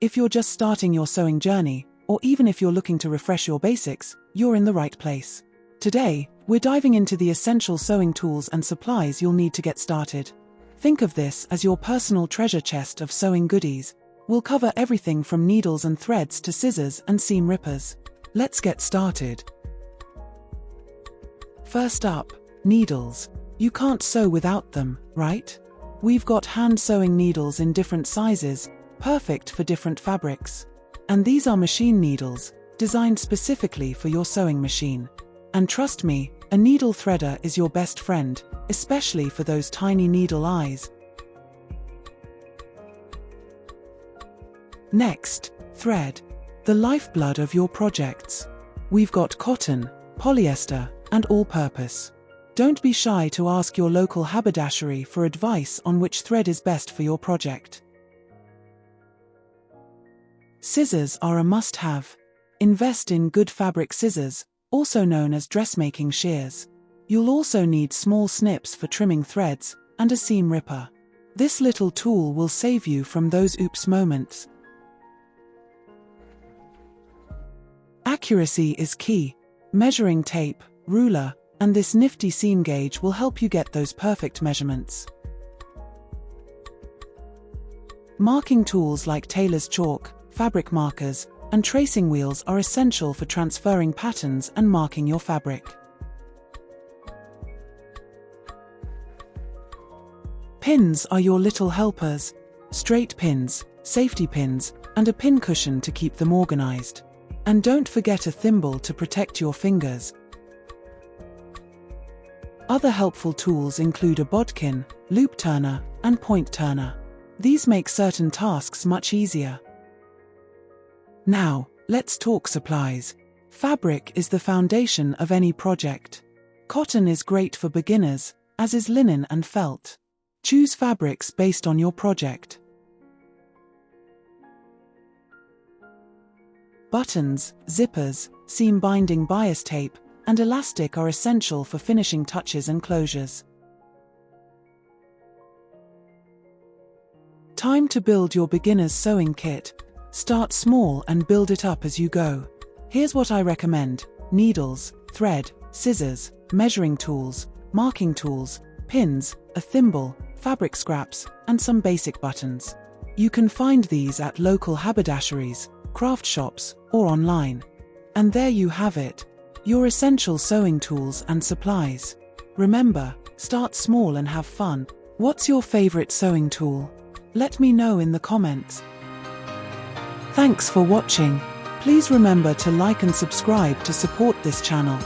If you're just starting your sewing journey, or even if you're looking to refresh your basics, you're in the right place. Today, we're diving into the essential sewing tools and supplies you'll need to get started. Think of this as your personal treasure chest of sewing goodies. We'll cover everything from needles and threads to scissors and seam rippers. Let's get started. First up, needles. You can't sew without them, right? We've got hand sewing needles in different sizes, perfect for different fabrics. And these are machine needles, designed specifically for your sewing machine. And trust me, a needle threader is your best friend, especially for those tiny needle eyes. Next, thread. The lifeblood of your projects. We've got cotton, polyester, and all-purpose. Don't be shy to ask your local haberdashery for advice on which thread is best for your project. Scissors are a must-have. Invest in good fabric scissors, also known as dressmaking shears. You'll also need small snips for trimming threads, and a seam ripper. This little tool will save you from those oops moments. Accuracy is key. Measuring tape, ruler, and this nifty seam gauge will help you get those perfect measurements. Marking tools like tailor's chalk, fabric markers, and tracing wheels are essential for transferring patterns and marking your fabric. Pins are your little helpers. Straight pins, safety pins, and a pin cushion to keep them organized. And don't forget a thimble to protect your fingers. Other helpful tools include a bodkin, loop turner, and point turner. These make certain tasks much easier. Now, let's talk supplies. Fabric is the foundation of any project. Cotton is great for beginners, as is linen and felt. Choose fabrics based on your project. Buttons, zippers, seam binding bias tape, and elastic are essential for finishing touches and closures. Time to build your beginner's sewing kit. Start small and build it up as you go. Here's what I recommend: needles, thread, scissors, measuring tools, marking tools, pins, a thimble, fabric scraps, and some basic buttons. You can find these at local haberdasheries, craft shops, or online. And there you have it, your essential sewing tools and supplies. Remember, start small and have fun. What's your favorite sewing tool? Let me know in the comments. Thanks for watching. Please remember to like and subscribe to support this channel.